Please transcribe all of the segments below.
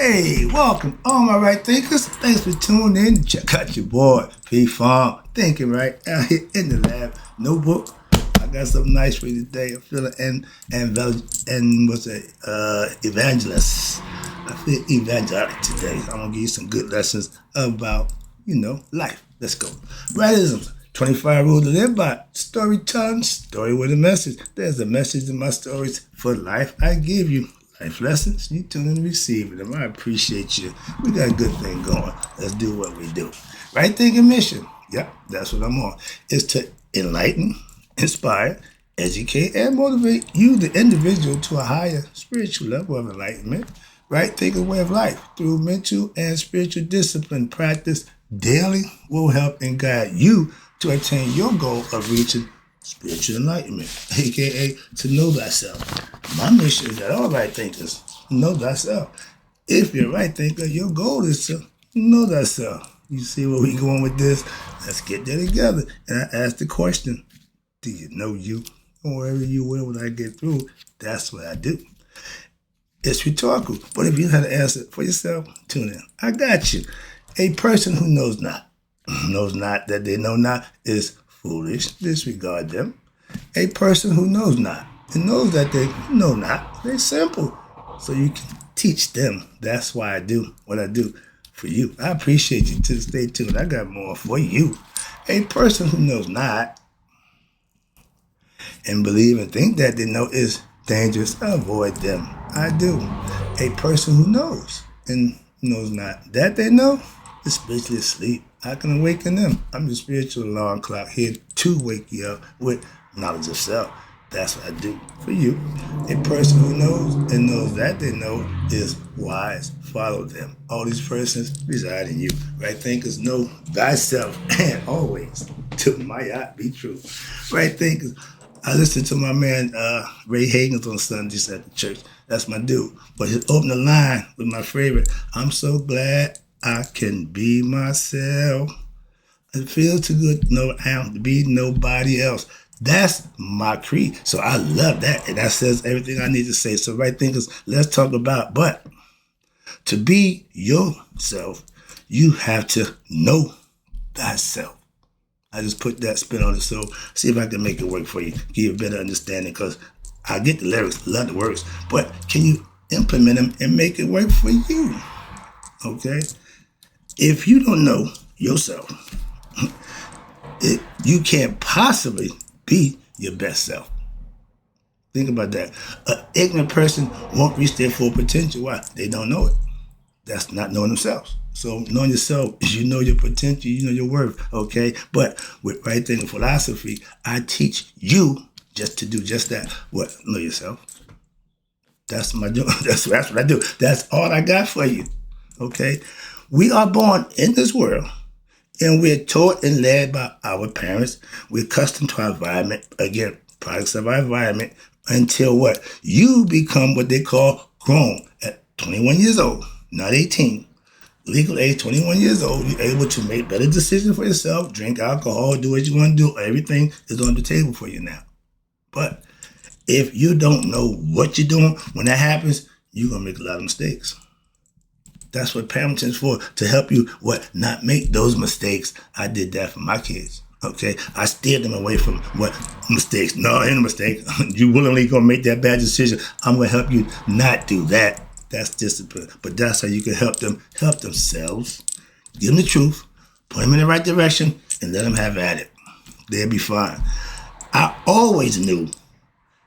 Hey, welcome, all my right thinkers. Thanks for tuning in. Check out your boy, P Farm, thinking right out here in the lab. Notebook. I got something nice for you today. I'm feeling evangelist. I feel evangelic today. I'm gonna give you some good lessons about, life. Let's go. Rightisms. 25 rules to live by. Storytelling, story with a message. There's a message in my stories for life I give you. Life lessons, you tune in and receive them. I appreciate you. We got a good thing going. Let's do what we do. Right thinking mission. Yep, that's what I'm on. Is to enlighten, inspire, educate, and motivate you, the individual, to a higher spiritual level of enlightenment. Right thinking way of life through mental and spiritual discipline practice daily will help and guide you to attain your goal of reaching spiritual enlightenment, aka to know thyself. My mission is that all right thinkers know thyself. If you're a right thinker, your goal is to know thyself. You see where we going with this? Let's get there together. And I ask the question, do you know you? Or wherever you will when I get through, that's what I do. It's rhetorical, but if you had to answer it for yourself, tune in. I got you. A person who knows not that they know not is foolish. Disregard them. A person who knows not and knows that they know not, they're simple. So you can teach them. That's why I do what I do for you. I appreciate you. To stay tuned. I got more for you. A person who knows not and believe and think that they know is dangerous. Avoid them. I do. A person who knows and knows not that they know is spiritually asleep. I can awaken them. I'm the spiritual alarm clock here to wake you up with knowledge of self. That's what I do for you. A person who knows and knows that they know is wise. Follow them. All these persons reside in you. Right thinkers know thyself and always to my eye be true. Right thinkers. I listened to my man Ray Hagan's on Sundays at the church. That's my dude. But his opening line was my favorite. I'm so glad I can be myself. It feels too good to be nobody else. That's my creed. So I love that. And that says everything I need to say. So right thinkers, let's talk about, but to be yourself, you have to know thyself. I just put that spin on it. So see if I can make it work for you. Give you a better understanding, because I get the lyrics, love the words, but can you implement them and make it work for you? Okay? If you don't know yourself, you can't possibly be your best self. Think about that. An ignorant person won't reach their full potential. Why? They don't know it. That's not knowing themselves. So knowing yourself is you know your potential, you know your worth, okay? But with right thinking philosophy, I teach you just to do just that. What? Know yourself. That's my job. That's what I do. That's all I got for you, okay? We are born in this world, and we're taught and led by our parents. We're accustomed to our environment. Again, products of our environment until what? You become what they call grown at 21 years old, not 18. Legal age, 21 years old. You're able to make better decisions for yourself, drink alcohol, do what you want to do. Everything is on the table for you now. But if you don't know what you're doing, when that happens, you're going to make a lot of mistakes. That's what parenting is for, to help you not make those mistakes. I did that for my kids, okay? I steered them away from mistakes. No, ain't a mistake. You willingly gonna make that bad decision. I'm gonna help you not do that. That's discipline. But that's how you can help themselves. Give them the truth, point them in the right direction, and let them have at it. They'll be fine. I always knew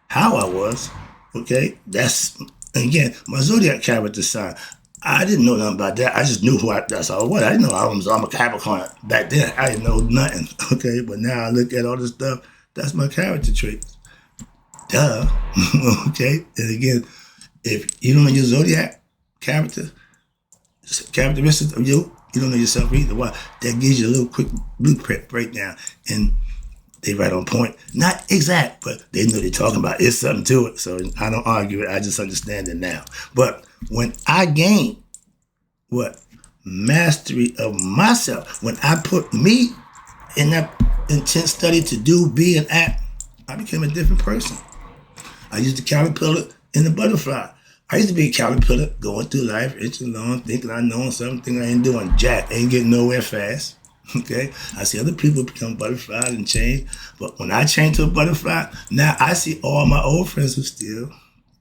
how I was, okay? That's, again, my zodiac character sign. I didn't know nothing about that. I just knew that's all I was. I didn't know I'm a Capricorn. Back then, I didn't know nothing, okay? But now I look at all this stuff, that's my character trait. Duh, okay? And again, if you don't know your zodiac characteristics of you don't know yourself either. Why? That gives you a little quick blueprint breakdown. And they right on point. Not exact, but they know what they're talking about. It's something to it. So I don't argue it. I just understand it now. But when I gained mastery of myself, when I put me in that intense study to do, be, and act, I became a different person. I used the caterpillar and the butterfly. I used to be a caterpillar, going through life, inching along, thinking I know something I ain't doing jack, ain't getting nowhere fast. Okay, I see other people become butterflies and change, but when I change to a butterfly, now I see all my old friends who still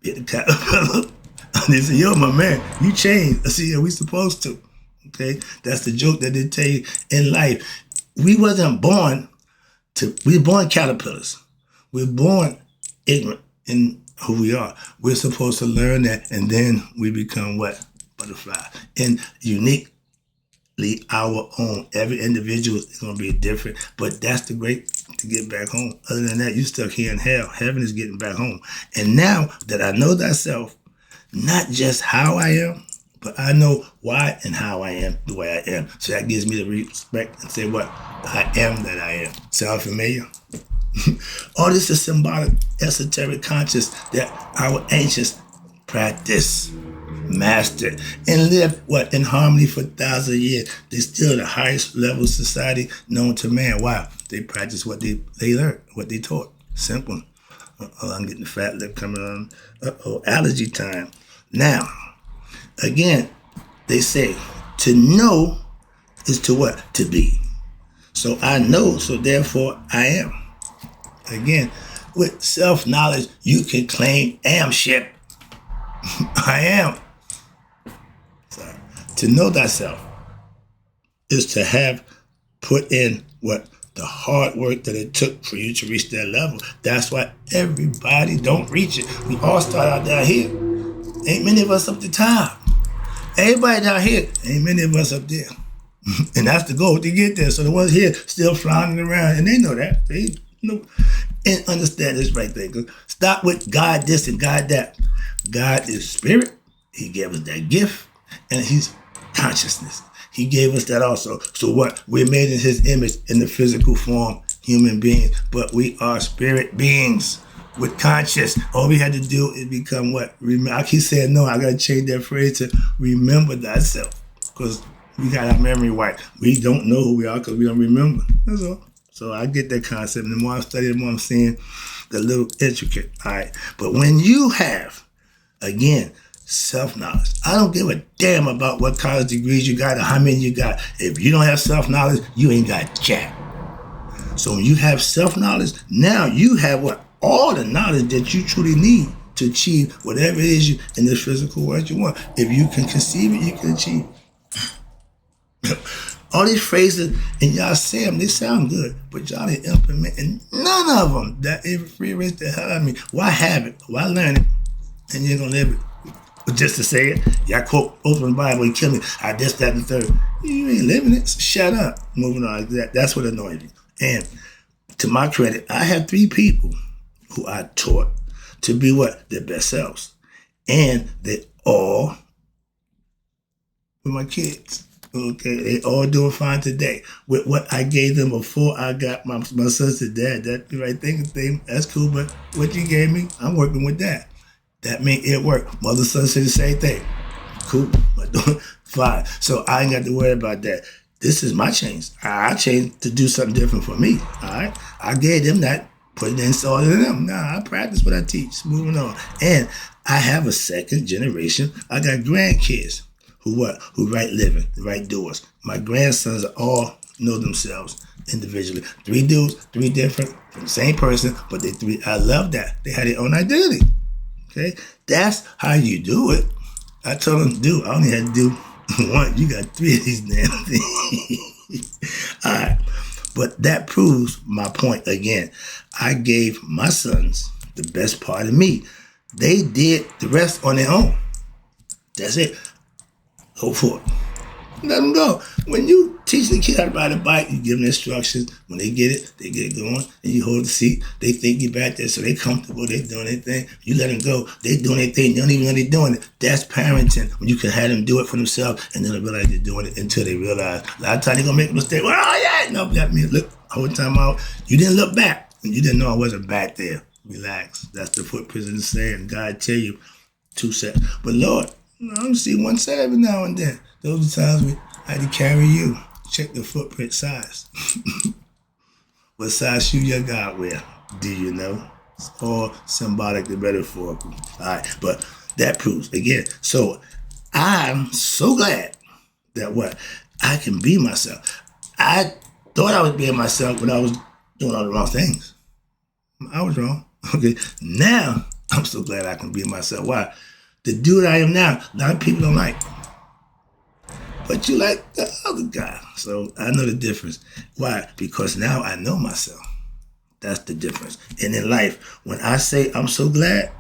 be the caterpillar. And they say, yo, my man, you changed. I see, yeah, we supposed to. Okay, that's the joke that they tell you in life. We wasn't born we're born caterpillars. We're born ignorant in who we are. We're supposed to learn that, and then we become what? Butterfly. And uniquely our own. Every individual is going to be different, but that's the great to get back home. Other than that, you stuck here in hell. Heaven is getting back home. And now that I know thyself, not just how I am, but I know why and how I am the way I am. So that gives me the respect and say what? I am that I am. Sound familiar? All this is symbolic, esoteric conscious that our ancients practiced, mastered, and lived what? In harmony for thousands of years. They're still the highest level of society known to man. Why? They practice what they learned, what they taught. Simple. I'm getting the fat lip coming on. Allergy time. Now, again, they say to know is to what? To be. So I know, so therefore I am. Again, with self-knowledge, you can claim amship. I am. So, to know thyself is to have put in what? The hard work that it took for you to reach that level. That's why everybody don't reach it. We all start out down here. Ain't many of us up the top. Everybody down here, ain't many of us up there. And that's the goal to get there. So the ones here still flying around, and they know that. They know and understand this right there. Stop with God this and God that. God is spirit. He gave us that gift, and he's consciousness. He gave us that also. So what? We're made in his image in the physical form, human beings, but we are spirit beings with conscious. All we had to do is become what? I keep saying no, I got to change that phrase to remember thyself, because we got our memory wiped. We don't know who we are because we don't remember. That's all. So I get that concept. And the more I study, the more I'm seeing the little intricate. All right. But when you have, again, self-knowledge, I don't give a damn about what college degrees you got or how many you got. If you don't have self-knowledge, you ain't got jack. So when you have self-knowledge, now you have what? All the knowledge that you truly need to achieve whatever it is you in this physical world you want. If you can conceive it, you can achieve it. All these phrases, and y'all say them, they sound good, but y'all ain't implementing none of them. That infuriates the hell out of me. Why have it? Why learn it? And you're going to live it. But just to say it, y'all quote, open the Bible, you kill me. I this, that, and the third. You ain't living it, so shut up. Moving on. That's what annoys me. And to my credit, I have 3 people who I taught to be what? Their best selves. And they all were my kids. Okay, they all doing fine today with what I gave them before I got my son said, Dad, that the right thing, that's cool, but what you gave me, I'm working with that. That means it worked. Mother, son said the same thing. Cool, but doing fine. So I ain't got to worry about that. This is my change. I changed to do something different for me. All right, I gave them that, put it installed in them. Nah, I practice what I teach. Moving on, and I have a second generation. I got grandkids. Who right living, right doers. My grandsons all know themselves individually. 3 dudes, 3 different, from the same person, but they 3. I love that. They had their own identity. Okay? That's how you do it. I told them to do. I only had to do 1. You got 3 of these damn things. All right. But that proves my point again. I gave my sons the best part of me. They did the rest on their own. That's it. Go for it. Let them go. When you teach the kid how to ride a bike, you give them instructions. When they get it going, and you hold the seat. They think you're back there, so they comfortable. They doing their thing. You let them go. They doing their thing. You don't even know they're doing it. That's parenting. When you can have them do it for themselves, and then they realize they're doing it until they realize. A lot of times they're going to make a mistake. Well, oh, yeah. No, that means, look, whole time out, you didn't look back. And you didn't know I wasn't back there. Relax. That's the footprints in the sand. God tell you 2 sets. But Lord, I don't see 1 set every now and then. Those are times I had to carry you. Check the footprint size. What size shoe your God wear? Do you know? It's all symbolic, the metaphorical. All right, but That proves again. So I'm so glad that what I can be myself. I thought I was being myself when I was doing all the wrong things. I was wrong. Okay. Now I'm so glad I can be myself. Why? The dude I am now, a lot of people don't like. But you like the other guy. So I know the difference. Why? Because now I know myself. That's the difference. And in life, when I say I'm so glad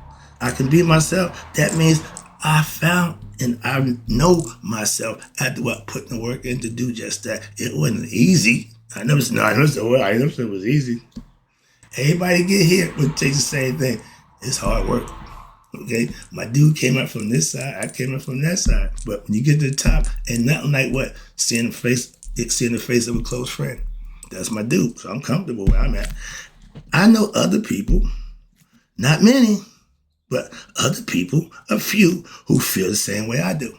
I can be myself, that means I found and I know myself after what putting the work in to do just that. It wasn't easy. I never said it was easy. Everybody get here would take the same thing. It's hard work. Okay, my dude came up from this side, I came up from that side. But when you get to the top, ain't nothing like what? Seeing the face of a close friend. That's my dude. So I'm comfortable where I'm at. I know other people, not many, but other people, a few, who feel the same way I do.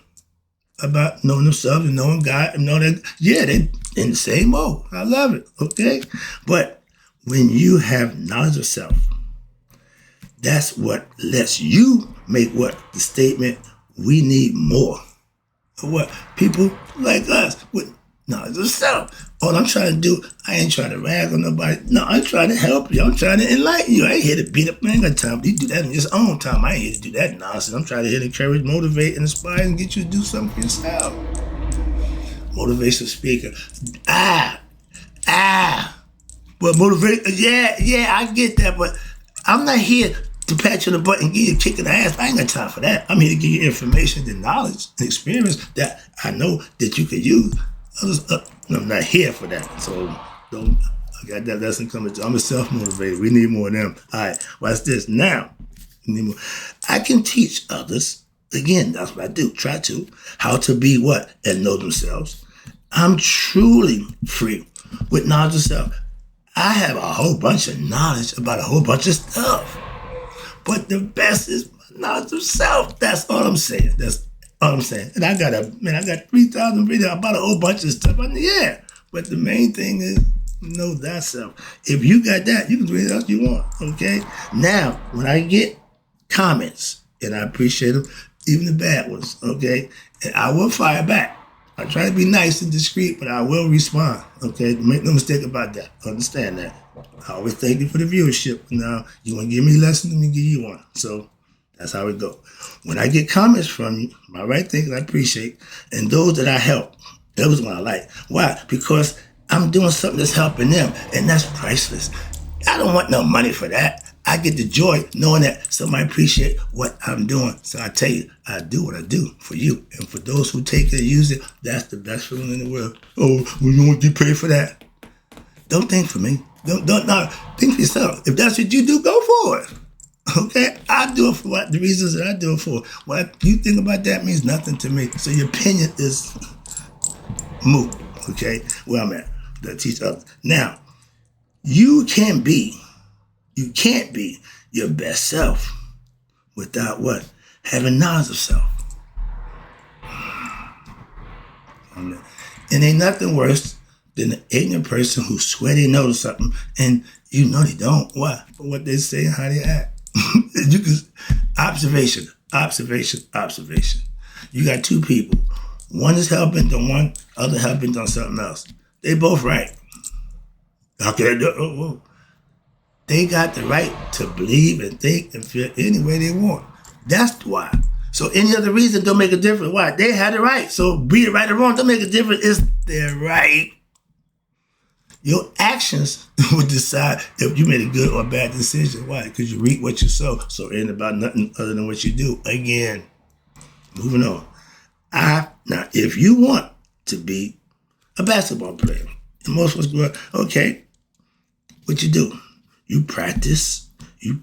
About knowing themselves and knowing God and knowing that, yeah, they in the same mode. I love it. Okay? But when you have knowledge of self, that's what lets you make what? The statement, we need more. Of what? People like us with knowledge of self. All I'm trying to do, I ain't trying to rag on nobody. No, I'm trying to help you. I'm trying to enlighten you. I ain't here to beat up. I ain't got time. You do that in your own time. I ain't here to do that nonsense. I'm trying to encourage, motivate, and inspire, and get you to do something for yourself. Motivational speaker. But motivate, yeah, I get that, but I'm not here to pat you on the butt and give you a kick in the ass. I ain't got time for that. I'm here to give you information and knowledge and experience that I know that you can use. I'm not here for that. So I got that lesson coming. I'm a self-motivated. We need more of them. All right, watch this. Now, we need more. I can teach others, again, that's what I do, try to, how to be what? And know themselves. I'm truly free with knowledge of self. I have a whole bunch of knowledge about a whole bunch of stuff. But the best is knowledge of self. That's all I'm saying. That's all I'm saying. And I got 3,000 videos about a whole bunch of stuff. Yeah. But the main thing is know thyself. If you got that, you can do anything else you want. Okay? Now, when I get comments, and I appreciate them, even the bad ones, okay? And I will fire back. I try to be nice and discreet, but I will respond, okay? Make no mistake about that. Understand that. I always thank you for the viewership. Now, you want to give me a lesson, let me give you one. So that's how it goes. When I get comments from you, my right things I appreciate, and those that I help, those one I like. Why? Because I'm doing something that's helping them, and that's priceless. I don't want no money for that. I get the joy knowing that somebody appreciate what I'm doing. So I tell you, I do what I do for you. And for those who take it and use it, that's the best feeling in the world. Oh, well, you want to get paid for that? Don't think for me. Don't think for yourself. If that's what you do, go for it. Okay? I do it for what the reasons that I do it for. What you think about that means nothing to me. So your opinion is moot. Okay? Where I'm at. That teach others. Now, you can't be your best self without what? Having knowledge of self. And ain't nothing worse than an ignorant person who swear they know something and you know they don't. Why? For what they say and how they act. You can observation. You got two people. One is helping, the one other helping on something else. They both right. Okay, they got the right to believe and think and feel any way they want. That's why. So any other reason don't make a difference. Why? They had it right. So be it right or wrong, don't make a difference. It's their right. Your actions will decide if you made a good or bad decision. Why? Because you reap what you sow. So it ain't about nothing other than what you do. Again, moving on. Now, if you want to be a basketball player, and most of us grow up, okay, what you do? You practice, you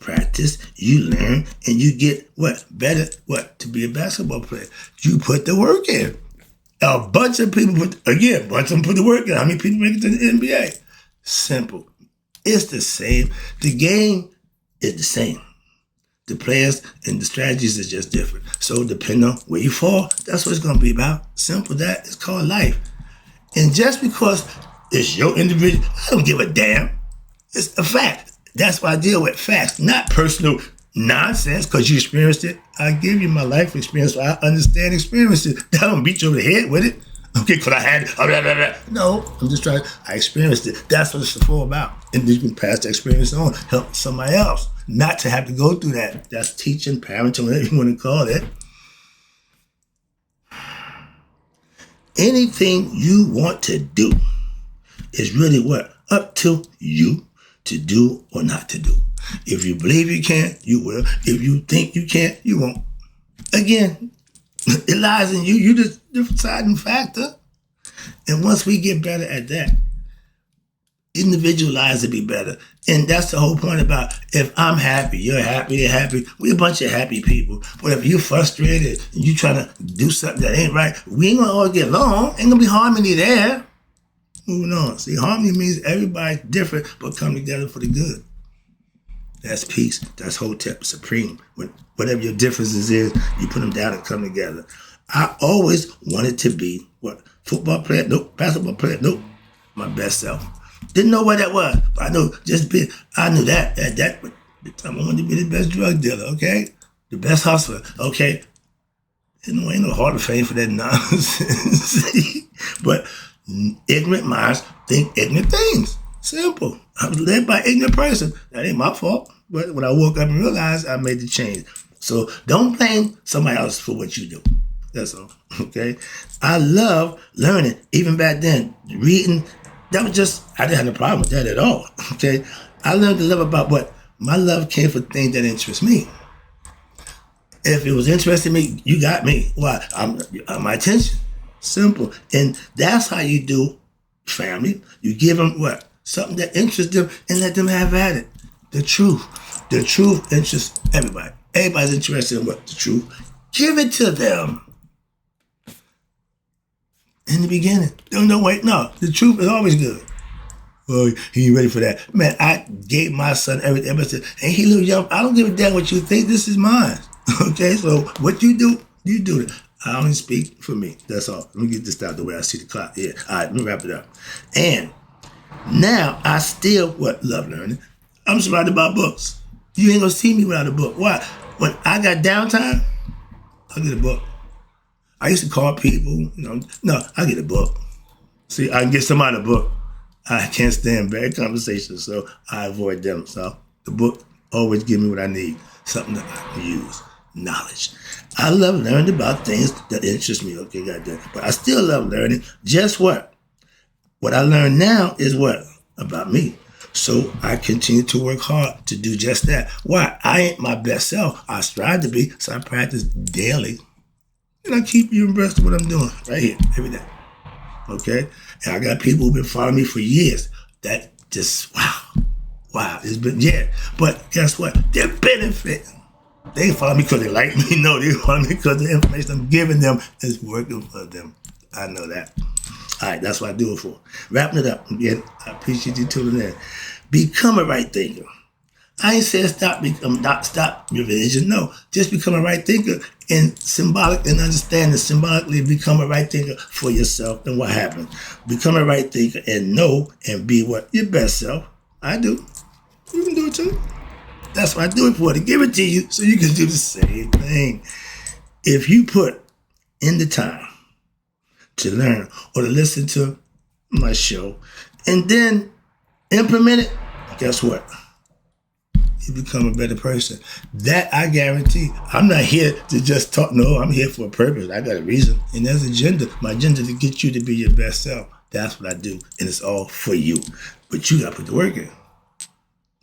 learn, and you get what? Better, what? To be a basketball player. You put the work in. A bunch of them put the work in. How many people make it to the NBA? Simple. It's the same. The game is the same. The players and the strategies is just different. So depending on where you fall, that's what it's going to be about. Simple that. It's called life. And just because it's your individual, I don't give a damn. It's a fact. That's why I deal with facts, not personal nonsense because you experienced it. I give you my life experience, so I understand experiences. I don't beat you over the head with it. Okay, because I had blah, blah, blah. No, I'm just trying. I experienced it. That's what it's all about. And you can pass the experience on, help somebody else, not to have to go through that. That's teaching, parenting, whatever you want to call it. Anything you want to do is really what? Up to you to do or not to do. If you believe you can, you will. If you think you can't, you won't. Again, it lies in you. You the deciding factor. And once we get better at that, individualize to be better. And that's the whole point about if I'm happy, you're happy. We're a bunch of happy people. But if you're frustrated and you're trying to do something that ain't right, we ain't going to all get along. Ain't going to be harmony there. Moving on. See, harmony means everybody's different, but come together for the good. That's peace. That's Hotep Supreme. Whatever your differences is, you put them down and come together. I always wanted to be, what, football player? Nope. Basketball player? Nope. My best self. Didn't know what that was, but I knew I knew that at that time I wanted to be the best drug dealer, okay? The best hustler, okay? Ain't no Hall of Fame for that nonsense. But ignorant minds think ignorant things. Simple. I was led by an ignorant person. That ain't my fault. But when I woke up and realized, I made the change. So don't blame somebody else for what you do. That's all. Okay? I love learning. Even back then, reading, that was just, I didn't have a problem with that at all. Okay? I learned to love about what my love came for things that interest me. If it was interesting in me, you got me. Why? I'm my attention. Simple. And that's how you do family. You give them what? Something that interests them and let them have at it. The truth. The truth interests everybody. Everybody's interested in what? The truth. Give it to them. In the beginning. Don't wait. No. The truth is always good. Well, he ain't ready for that. Man, I gave my son everything. And he little young. I don't give a damn what you think. This is mine. Okay? So what you do, you do it. I only speak for me. That's all. Let me get this out the way. I see the clock. Yeah. All right. Let me wrap it up. And now I still love learning. I'm surrounded by books. You ain't gonna see me without a book. Why? When I got downtime, I get a book. I used to call people, no, I get a book. See, I can get somebody a book. I can't stand bad conversations, so I avoid them. So the book always give me what I need, something that I can use, knowledge. I love learning about things that interest me. Okay, goddamn. But I still love learning. Just what? What I learn now is what? About me. So I continue to work hard to do just that. Why? I ain't my best self. I strive to be, so I practice daily. And I keep you abreast of what I'm doing right here, every day. Okay? And I got people who've been following me for years. That just, wow. It's been, yeah. But guess what? They're benefiting. They follow me because they like me. No, they follow me because the information I'm giving them is working for them. I know that. All right, that's what I do it for. Wrapping it up. Again, I appreciate you tuning in. Become a right thinker. I ain't saying stop your vision. No, just become a right thinker and symbolic and understand and symbolically become a right thinker for yourself. And what happens? Become a right thinker and know and be what? Your best self. I do. You can do it too. That's what I do it for, to give it to you so you can do the same thing. If you put in the time to learn or to listen to my show and then implement it, guess what? You become a better person. That I guarantee. I'm not here to just talk. No, I'm here for a purpose. I got a reason. And there's an agenda. My agenda is to get you to be your best self. That's what I do. And it's all for you. But you got to put the work in.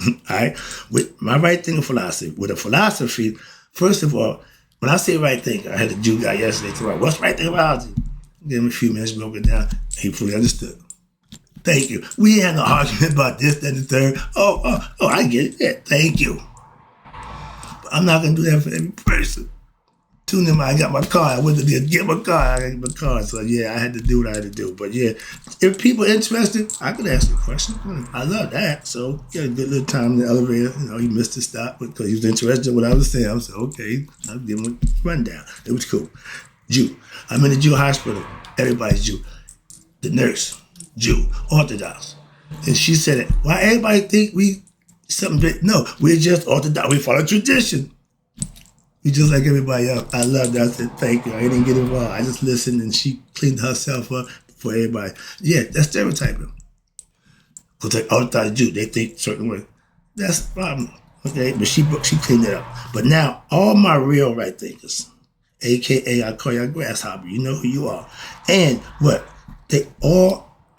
All right? With my right thinking philosophy, with a philosophy, first of all, when I say right thinking, I had a Jew guy yesterday to what's right thinking philosophy? Give him a few minutes, broke it down. He fully understood. Thank you. We had no argument about this, that, and the third. Oh, I get it. Yeah, thank you. But I'm not going to do that for every person. Tune in, I got my car. I went to get my car. I got to get my car. So, yeah, I had to do what I had to do. But, yeah, if people are interested, I could ask a question. I love that. So, yeah, a good little time in the elevator. He missed the stop because he was interested in what I was saying. I said, okay, I'll give him a rundown. It was cool. Jew. I'm in the Jew hospital. Everybody's Jew. The nurse, Jew, Orthodox. And she said it. Why everybody think we something big. No, we're just orthodox. We follow tradition. We just like everybody else. I love that. I said, thank you. I didn't get involved. I just listened and she cleaned herself up for everybody. Yeah, that's stereotyping. Because they orthodox Jew, they think certain way. That's the problem. Okay, but she cleaned it up. But now, all my real right thinkers, AKA I call you grasshopper, you know who you are. And what?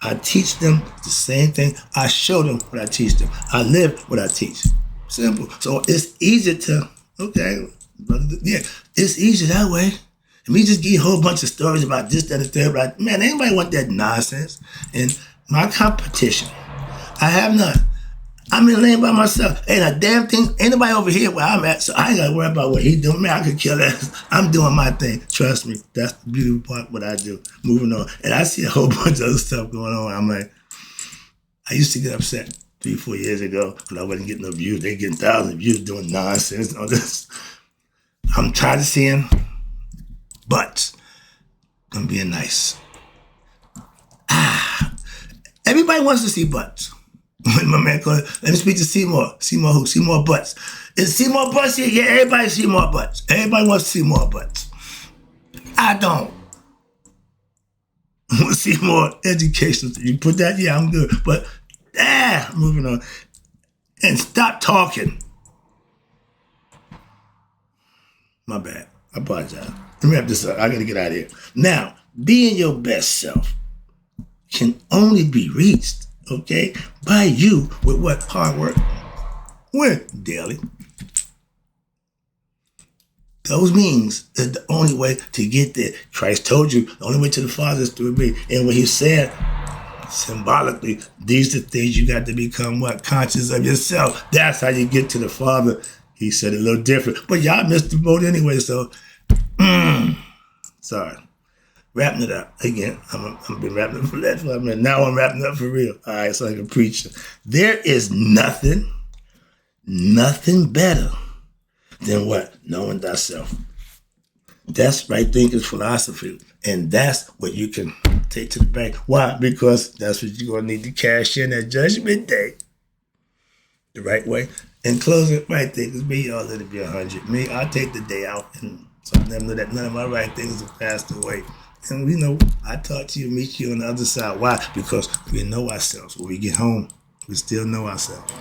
I teach them the same thing. I show them what I teach them. I live what I teach. Simple. So it's easy to, okay, yeah, it's easy that way. And me just give you a whole bunch of stories about this, that, and the third. But man, anybody want that nonsense? And my competition, I have none. I'm in the lane by myself. Ain't a damn thing, anybody over here where I'm at, so I ain't got to worry about what he doing. Man, I could kill that. I'm doing my thing. Trust me. That's the beautiful part of what I do. Moving on. And I see a whole bunch of other stuff going on. I'm like, I used to get upset 3-4 years ago when I wasn't getting no views. They getting thousands of views doing nonsense and all this. I'm tired of seeing butts. I'm being nice. Everybody wants to see butts. My man called it, let me speak to Seymour. Seymour who? Seymour Butts. Is Seymour Butts here? Yeah, everybody see more butts. Everybody wants to see more butts. I don't. I want to see more education. You put that, yeah, I'm good. But, moving on. And stop talking. My bad. I apologize. Let me wrap this up. I got to get out of here. Now, being your best self can only be reached, okay, by you with what? Hard work. When? Daily. Those means is the only way to get there. Christ told you the only way to the Father is through me. And when he said, symbolically, these are the things you got to become what? Conscious of yourself. That's how you get to the Father. He said it a little different. But y'all missed the boat anyway, so, sorry. Wrapping it up. Again, I've been wrapping up for that for a minute. Now I'm wrapping up for real. All right, so I can preach. There is nothing better than what? Knowing thyself. That's right thinking philosophy. And that's what you can take to the bank. Why? Because that's what you're going to need to cash in at Judgment Day. The right way. In closing, right thinkers, me, y'all let it be 100. Me, I'll take the day out and so I know that none of my right thinkers have passed away. And we know, I talk to you, meet you on the other side. Why? Because we know ourselves. When we get home, we still know ourselves.